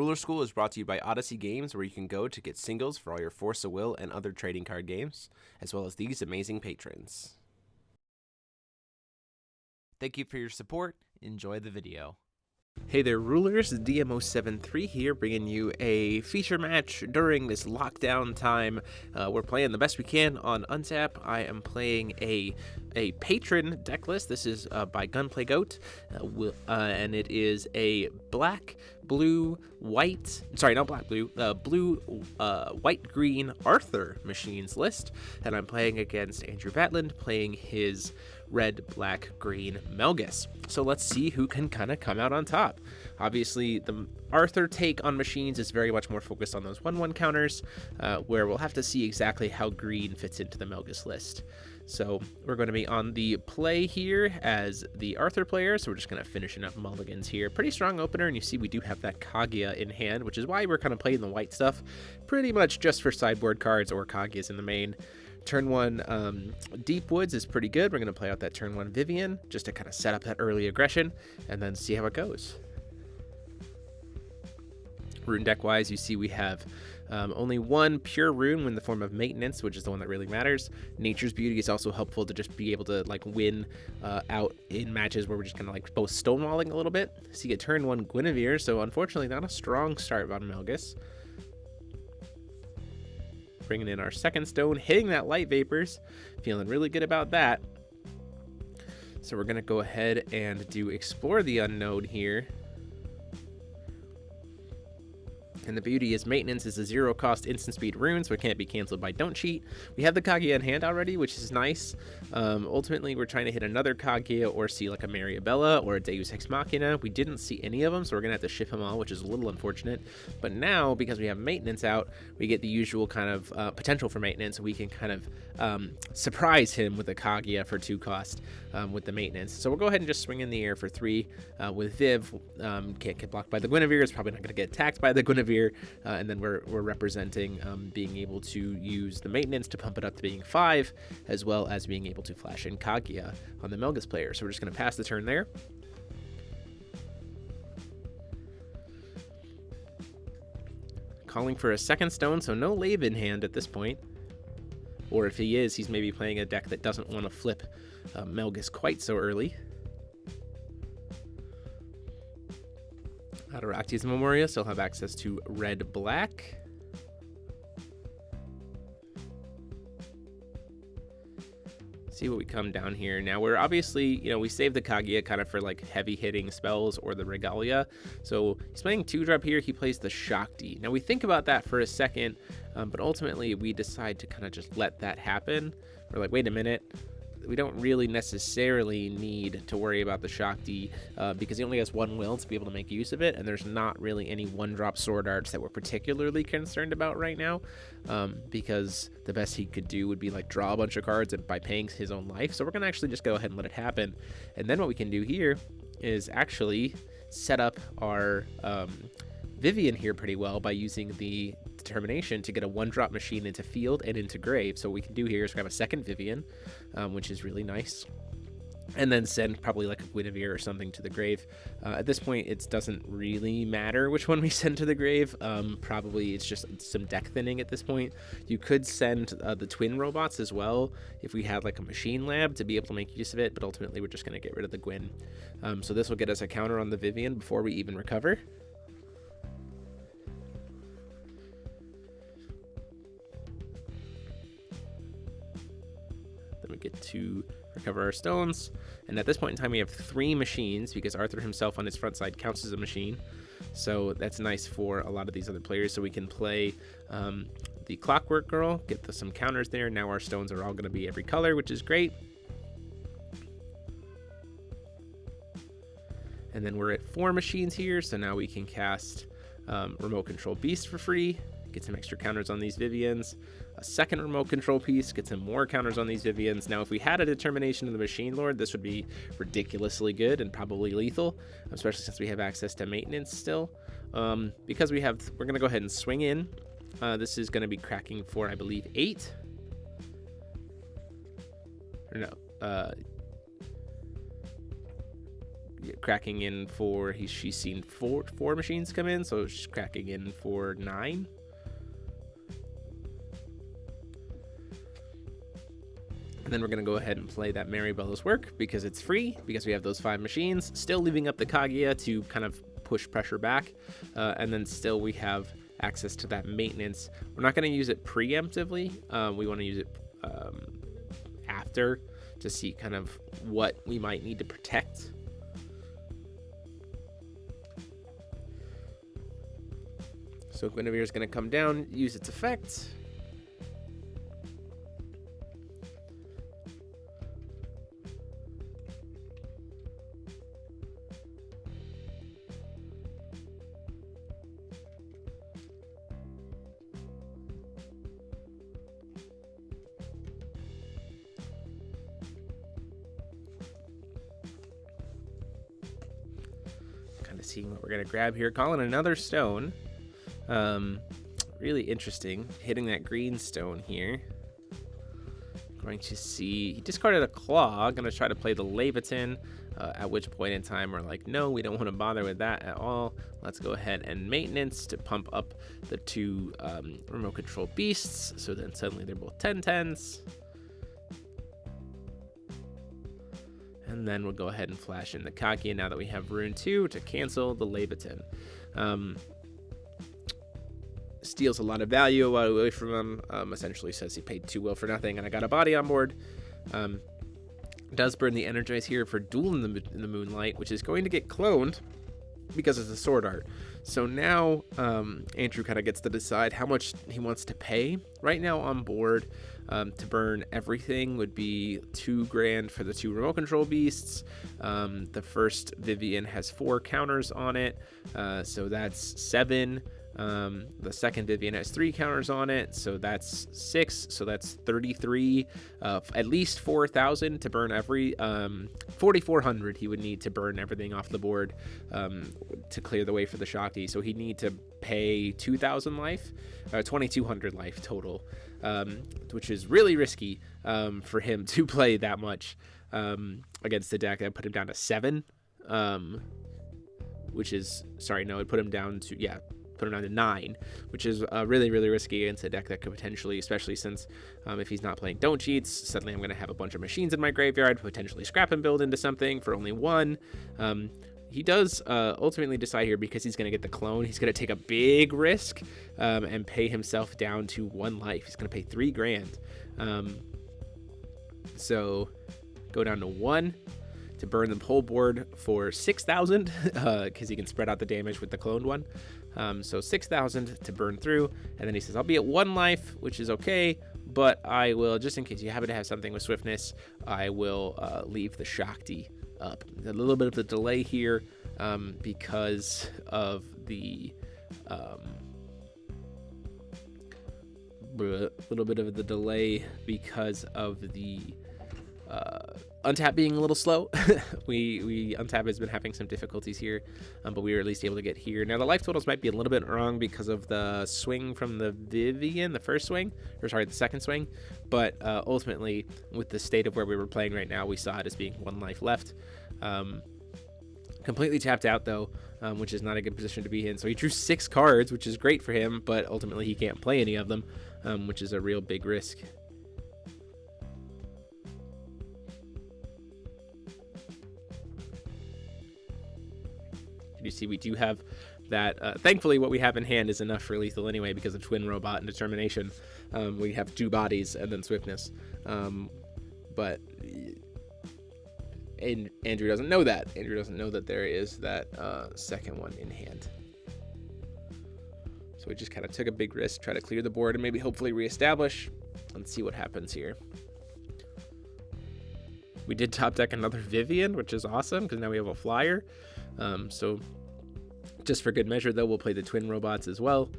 Ruler School is brought to you by Odyssey Games, where you can go to get singles for all your Force of Will and other trading card games, as well as these amazing patrons. Thank you for your support. Enjoy the video. Hey there, Rulers. DMO73 here, bringing you a feature match during this lockdown time. We're playing the best we can on Untap. I am playing a patron deck list. This is by Gunplay Goat, and it is a black, blue, white. Sorry, not black, blue. Blue, white, green Arthur machines list, and I'm playing against Andrew Vatland, playing his red, black, green Melgis. So let's see who can kind of come out on top. Obviously, the Arthur take on machines is very much more focused on those 1/1 counters, where we'll have to see exactly how green fits into the Melgis list. So we're going to be on the play here as the Arthur player, so we're just kind of finishing up mulligans here. Pretty strong opener, and you see we do have that Kaguya in hand, which is why we're kind of playing the white stuff, pretty much just for sideboard cards or Kaguyas in the main. Turn 1 Deep Woods is pretty good. We're going to play out that turn 1 Vivian just to kind of set up that early aggression and then see how it goes. Rune deck wise, you see we have only one pure rune in the form of Maintenance, which is the one that really matters. Nature's Beauty is also helpful to just be able to like win out in matches where we're just kind of like both stonewalling a little bit. See a turn 1 Guinevere, so unfortunately not a strong start on Melgis. Bringing in our second stone, hitting that Light Vapors, feeling really good about that. So we're going to go ahead and do Explore the Unknown here. And the beauty is Maintenance is a 0-cost instant speed rune, so it can't be canceled by Don't Cheat. We have the Kaguya in hand already, which is nice. Ultimately, we're trying to hit another Kaguya or see like a Mariabella or a Deus Ex Machina. We didn't see any of them, so we're going to have to ship them all, which is a little unfortunate. But now, because we have Maintenance out, we get the usual kind of potential for Maintenance. We can kind of surprise him with a Kaguya for 2 cost with the Maintenance. So we'll go ahead and just swing in the air for 3 with Viv. Can't get blocked by the Guinevere. It's probably not going to get attacked by the Guinevere. And then we're representing being able to use the Maintenance to pump it up to being 5, as well as being able to flash in Kaguya on the Melgis player. So we're just going to pass the turn there. Calling for a second stone, so no Lave in hand at this point. Or if he is, he's maybe playing a deck that doesn't want to flip Melgis quite so early. Adarakti's Memoria still have access to red-black. See what we come down here. Now we're obviously, we saved the Kaguya kind of for like heavy hitting spells or the Regalia. So he's playing 2-drop here. He plays the Shakti. Now we think about that for a second, but ultimately we decide to kind of just let that happen. We're like, wait a minute. We don't really necessarily need to worry about the Shakti because he only has 1 will to be able to make use of it, and there's not really any 1-drop sword arts that we're particularly concerned about right now because the best he could do would be like draw a bunch of cards by paying his own life. So we're going to actually just go ahead and let it happen. And then what we can do here is actually set up our Vivian here pretty well by using the Determination to get a 1-drop machine into field and into grave. So what we can do here is grab a second Vivian, which is really nice, and then send probably like a Guinevere or something to the grave. At this point, it doesn't really matter which one we send to the grave. Probably it's just some deck thinning at this point. You could send the twin robots as well if we had like a machine lab to be able to make use of it, but ultimately we're just going to get rid of the Gwyn. So this will get us a counter on the Vivian before we even recover. We get to recover our stones, and at this point in time we have 3 machines because Arthur himself on his front side counts as a machine, so that's nice for a lot of these other players. So we can play the Clockwork Girl, get some counters there. Now our stones are all going to be every color, which is great. And then we're at 4 machines here, so now we can cast Remote Control Beast for free, get some extra counters on these Vivians. A second remote control piece, get some more counters on these Vivians. Now, if we had a Determination of the Machine Lord, this would be ridiculously good and probably lethal, especially since we have access to Maintenance still. Because we're going to go ahead and swing in. This is going to be cracking for, I believe, 8. Or no. cracking in for, she's seen four machines come in, so she's cracking in for 9. And then we're going to go ahead and play that Maribella's Work because it's free, because we have those 5 machines, still leaving up the Kaguya to kind of push pressure back, and then still we have access to that maintenance. We're not going to use it preemptively. We want to use it after to see kind of what we might need to protect. So Guinevere is going to come down, use its effect. Seeing what we're gonna grab here, calling another stone. Really interesting, hitting that green stone here. Going to see, he discarded a claw, gonna try to play the Leviathan, at which point in time we're like, no, we don't want to bother with that at all. Let's go ahead and maintenance to pump up the 2 remote control beasts, so then suddenly they're both 10/10s. And then we'll go ahead and flash in the Kaguya now that we have Rune 2 to cancel the Leviathan. Steals a lot of value away from him. Essentially says he paid 2 will for nothing, and I got a body on board. Does burn the Energize here for Duel in the Moonlight, which is going to get cloned because it's a sword art. So now Andrew kind of gets to decide how much he wants to pay. Right now on board, to burn everything would be 2 grand for the 2 remote control beasts. The first Vivian has 4 counters on it, so that's 7. The second Vivian has 3 counters on it, so that's 6, so that's 33. At least 4,000 to burn every 4,400 he would need to burn everything off the board to clear the way for the Shakti. So he'd need to pay 2,000 life, 2,200 life total, which is really risky for him to play that much against the deck. That put him down to 7, which is, sorry, no, it put him down to, yeah, put him down to 9, which is really, really risky against a deck that could potentially, especially since if he's not playing Don't Cheats, suddenly I'm going to have a bunch of machines in my graveyard, potentially scrap and build into something for only 1. He does ultimately decide here, because he's going to get the clone, he's going to take a big risk and pay himself down to 1 life. He's going to pay 3 grand. So go down to 1 to burn the whole board for 6,000 because he can spread out the damage with the cloned one. So 6,000 to burn through, and then he says, I'll be at 1 life, which is okay, but I will, just in case you happen to have something with swiftness, I will leave the Shakti up. A little bit of the delay here because of the untap being a little slow. Untap has been having some difficulties here, but we were at least able to get here. Now the life totals might be a little bit wrong because of the swing from the Vivian, the second swing, but ultimately with the state of where we were playing right now, we saw it as being 1 life left. Completely tapped out though, which is not a good position to be in. So he drew 6 cards, which is great for him, but ultimately he can't play any of them, which is a real big risk. You see, we do have that. Thankfully, what we have in hand is enough for lethal anyway because of Twin Robot and Determination. We have 2 bodies and then Swiftness. But Andrew doesn't know that. Andrew doesn't know that there is that second one in hand. So we just kind of took a big risk, try to clear the board and maybe hopefully reestablish and see what happens here. We did top deck another Vivian, which is awesome because now we have a flyer. So just for good measure though, we'll play the Twin Robots as well,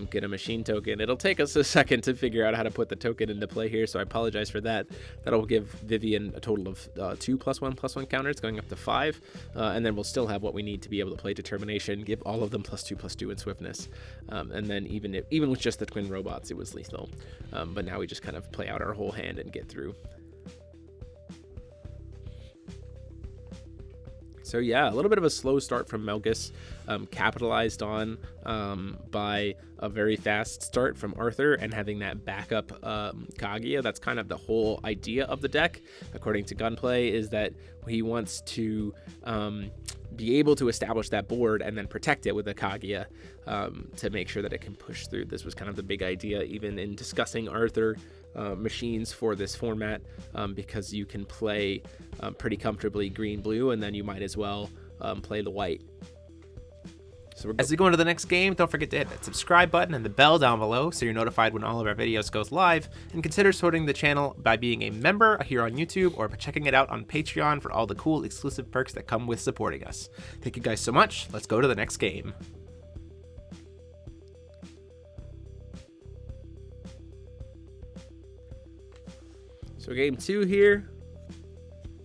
get a machine token. It'll take us a second to figure out how to put the token into play here, so I apologize for that. That'll give Vivian a total of 2 +1/+1 counters going up to 5, and then we'll still have what we need to be able to play Determination, give all of them +2/+2 in Swiftness, and then even with just the Twin Robots it was lethal, but now we just kind of play out our whole hand and get through. So yeah, a little bit of a slow start from Melgis, capitalized on by a very fast start from Arthur and having that backup Kaguya. That's kind of the whole idea of the deck, according to Gunplay, is that he wants to be able to establish that board and then protect it with a Kaguya to make sure that it can push through. This was kind of the big idea, even in discussing Arthur machines for this format, because you can play pretty comfortably green-blue, and then you might as well play the white. So as we go into the next game, don't forget to hit that subscribe button and the bell down below so you're notified when all of our videos goes live, and consider supporting the channel by being a member here on YouTube or by checking it out on Patreon for all the cool exclusive perks that come with supporting us. Thank you guys so much. Let's go to the next game. So game 2 here,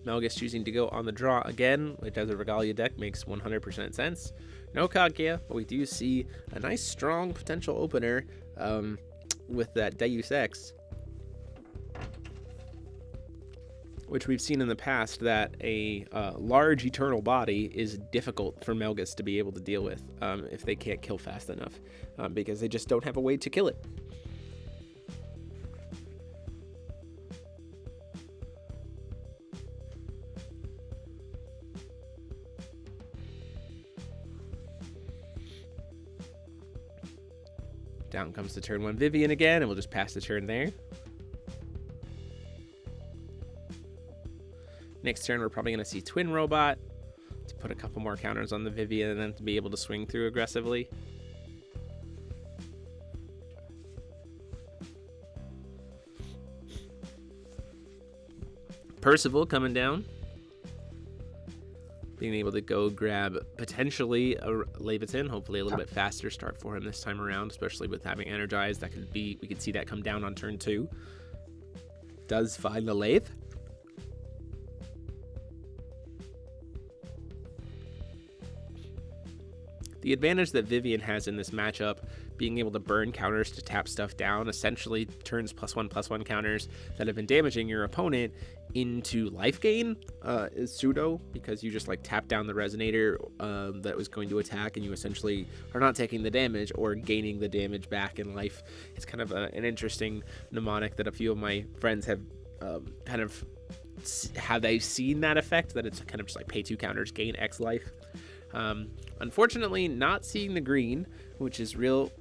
Melgis choosing to go on the draw again, which as a Regalia deck makes 100% sense. No Kaguya, but we do see a nice strong potential opener with that Deus Ex, which we've seen in the past that a large Eternal Body is difficult for Melgis to be able to deal with if they can't kill fast enough, because they just don't have a way to kill it. Down comes the turn 1 Vivian again, and we'll just pass the turn there. Next turn, we're probably going to see Twin Robot to put a couple more counters on the Vivian and then to be able to swing through aggressively. Percival coming down, being able to go grab potentially a Leviathan, hopefully a little bit faster start for him this time around, especially with having Energized. That could be, we could see that come down on turn 2. Does find the Lathe. The advantage that Vivian has in this matchup, being able to burn counters to tap stuff down, essentially turns +1/+1 counters that have been damaging your opponent into life gain, is pseudo, because you just like tap down the Resonator that was going to attack, and you essentially are not taking the damage or gaining the damage back in life. It's kind of an interesting mnemonic that a few of my friends have have they seen that effect, that it's kind of just like pay 2 counters, gain X life. Unfortunately, not seeing the green, which is real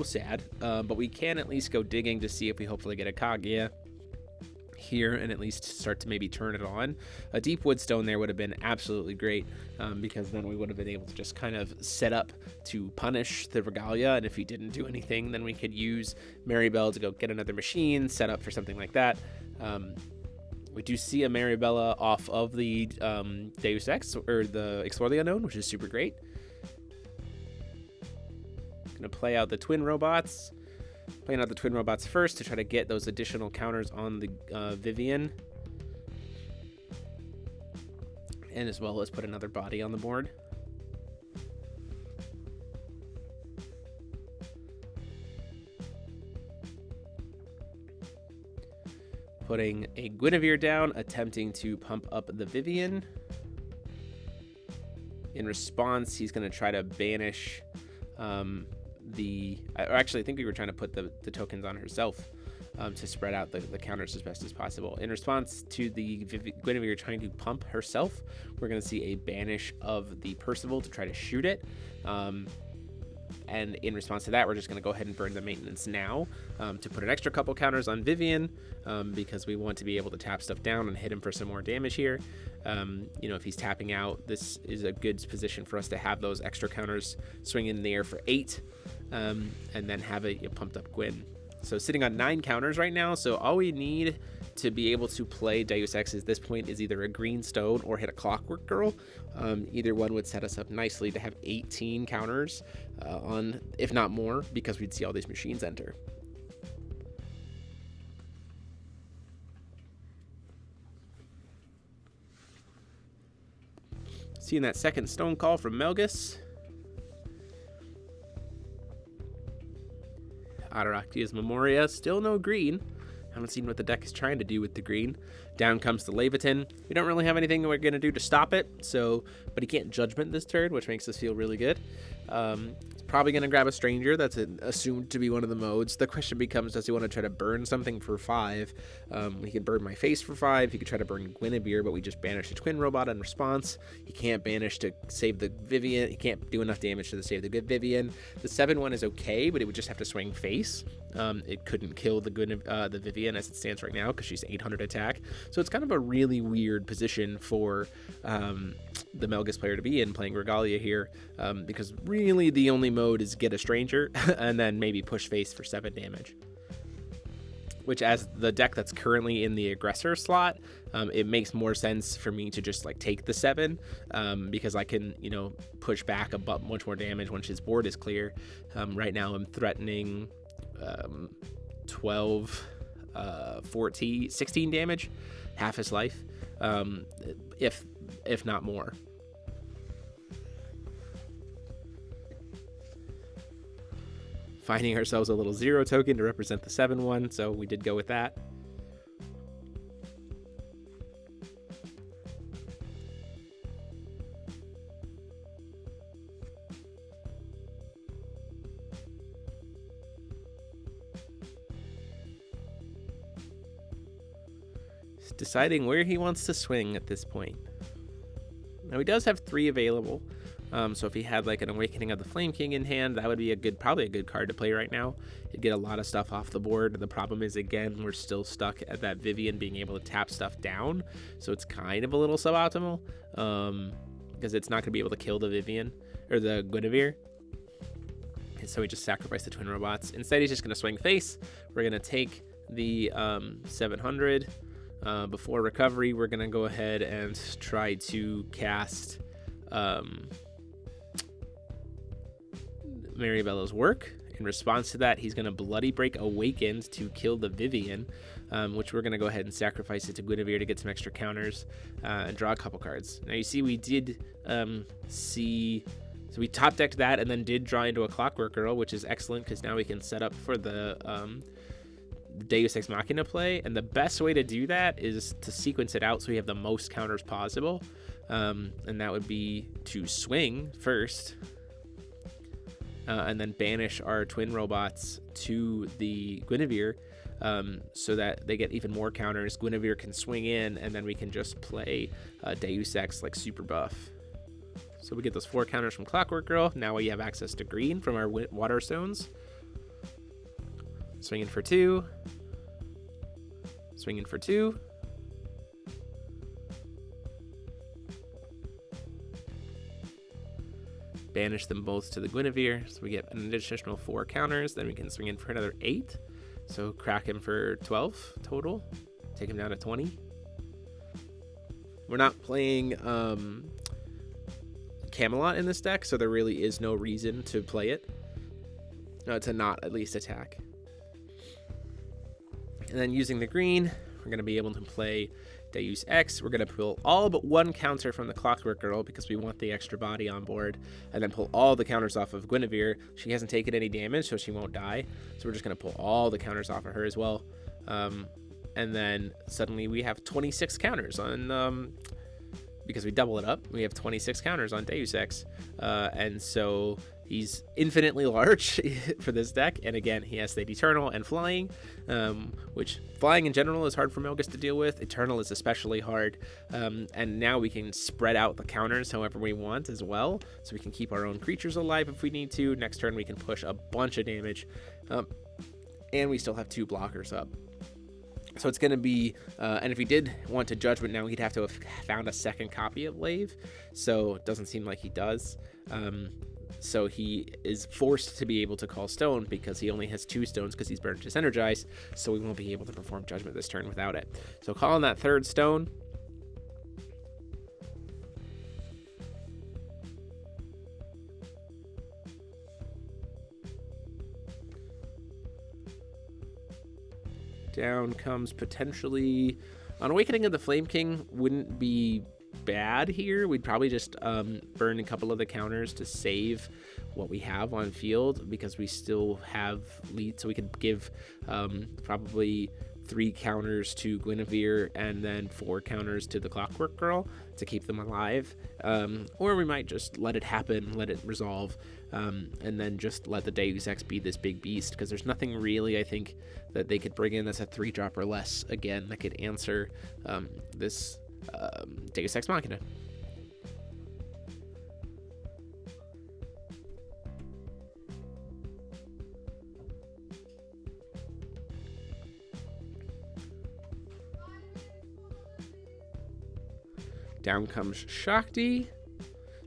sad, but we can at least go digging to see if we hopefully get a Kaguya here and at least start to maybe turn it on. A Deep Woodstone there would have been absolutely great, because then we would have been able to just kind of set up to punish the Regalia, and if he didn't do anything, then we could use Maribel to go get another machine, set up for something like that. We do see a Maribella off of the Deus Ex, or the Explore the Unknown, which is super great. Gonna play out the Twin Robots. Playing out the Twin Robots first to try to get those additional counters on the Vivian. And as well as put another body on the board. Putting a Guinevere down, attempting to pump up the Vivian. In response, he's going to try to banish actually, I think we were trying to put the tokens on herself to spread out the counters as best as possible. In response to the Guinevere trying to pump herself, we're going to see a banish of the Percival to try to shoot it. And in response to that, we're just going to go ahead and burn the maintenance now to put an extra couple counters on Vivian, because we want to be able to tap stuff down and hit him for some more damage here. If he's tapping out, this is a good position for us to have those extra counters swing in the air for 8, and then have a pumped up Gwyn. So sitting on 9 counters right now, so all we need to be able to play Deus Ex at this point is either a Green Stone or hit a Clockwork Girl. Either one would set us up nicely to have 18 counters on, if not more, because we'd see all these machines enter. Seeing that second Stone Call from Melgis. Ataraxia's Memoria, still no green. Haven't seen what the deck is trying to do with the green. Down comes the Leviathan. We don't really have anything we're going to do to stop it, so, but he can't Judgment this turn, which makes us feel really good. He's probably going to grab a Stranger. That's assumed to be one of the modes. The question becomes, does he want to try to burn something for 5? He could burn my face for 5. He could try to burn Guinevere, but we just banish the Twin Robot in response. He can't banish to save the Vivian. He can't do enough damage to save the good Vivian. The 7-1 is okay, but it would just have to swing face. It couldn't kill the Vivian as it stands right now because she's 800 attack. So it's kind of a really weird position for the Melgis player to be in, playing Regalia here, because really the only mode is get a Stranger and then maybe push face for 7 damage. Which, as the deck that's currently in the aggressor slot, it makes more sense for me to just like take the 7, because I can, you know, push back much more damage once his board is clear. Right now I'm threatening 12, 14, 16 damage, half his life, if not more. Finding ourselves a little 0 token to represent the 7-1, so we did go with that. He's deciding where he wants to swing at this point. Now he does have 3 available. So if he had like an Awakening of the Flame King in hand, that would be probably a good card to play right now. He'd get a lot of stuff off the board. The problem is, again, we're still stuck at that Vivian being able to tap stuff down. So it's kind of a little suboptimal, because it's not going to be able to kill the Vivian or the Guinevere. And so we just sacrifice the Twin Robots. Instead, he's just going to swing face. We're going to take the 700. Before recovery, we're going to go ahead and try to cast Maribella's Work. In response to that, he's going to Bloody Break Awakened to kill the Vivian, which we're going to go ahead and sacrifice it to Guinevere to get some extra counters and draw a couple cards. Now you see we did so we top decked that and then did draw into a Clockwork Girl, which is excellent because now we can set up for the Deus Ex Machina play, and the best way to do that is to sequence it out so we have the most counters possible, and that would be to swing first, and then banish our Twin Robots to the Guinevere, so that they get even more counters. Guinevere can swing in, and then we can just play Deus Ex like super buff. So we get those 4 counters from Clockwork Girl. Now we have access to green from our Water Stones. Swinging for 2. Swinging for 2. Banish them both to the Guinevere, so we get an additional 4 counters. Then we can swing in for another 8. So crack him for 12 total. Take him down to 20. We're not playing Camelot in this deck, so there really is no reason to play it. To not at least attack. And then using the green, we're going to be able to play Deus Ex. We're going to pull all but 1 counter from the Clockwork Girl because we want the extra body on board, and then pull all the counters off of Guinevere. She hasn't taken any damage, so she won't die. So we're just going to pull all the counters off of her as well. And then suddenly we have 26 counters on, because we double it up, we have 26 counters on Deus Ex. And so he's infinitely large for this deck, and again, he has State Eternal and Flying, which flying in general is hard for Melgis to deal with. Eternal is especially hard, and now we can spread out the counters however we want as well, so we can keep our own creatures alive if we need to. Next turn we can push a bunch of damage, and we still have 2 blockers up. So it's going to be, and if he did want to Judgment now, he'd have to have found a second copy of Lave, so it doesn't seem like he does. So he is forced to be able to call Stone because he only has 2 stones because he's burned his Energize, so we won't be able to perform Judgment this turn without it. So calling that 3rd stone. Down comes potentially an Awakening of the Flame King. Wouldn't be bad here. We'd probably just burn a couple of the counters to save what we have on field because we still have lead, so we could give probably 3 counters to Guinevere and then 4 counters to the Clockwork Girl to keep them alive. Or we might just let it happen, let it resolve, and then just let the Deus Ex be this big beast, because there's nothing really, I think, that they could bring in that's a 3-drop or less, again, that could answer this Deus Ex Machina. Down comes Shakti.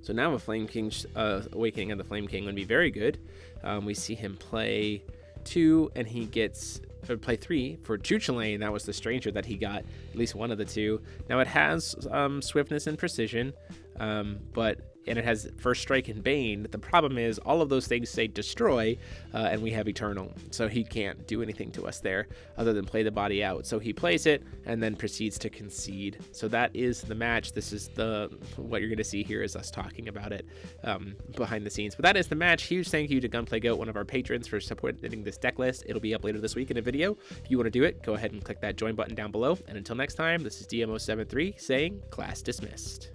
So now a Flame King, Awakening of the Flame King would be very good. We see him play 2, and he gets play 3 for Chuchulain. That was the Stranger that he got, at least one of the 2. Now it has Swiftness and Precision, and it has First Strike and Bane. The problem is all of those things say Destroy, and we have Eternal, so he can't do anything to us there other than play the body out. So he plays it and then proceeds to concede. So that is the match. This is what you're going to see here is us talking about it behind the scenes. But that is the match. Huge thank you to Gunplay Goat, one of our patrons, for supporting this deck list. It'll be up later this week in a video. If you want to do it, go ahead and click that join button down below. And until next time, this is DMO73 saying class dismissed.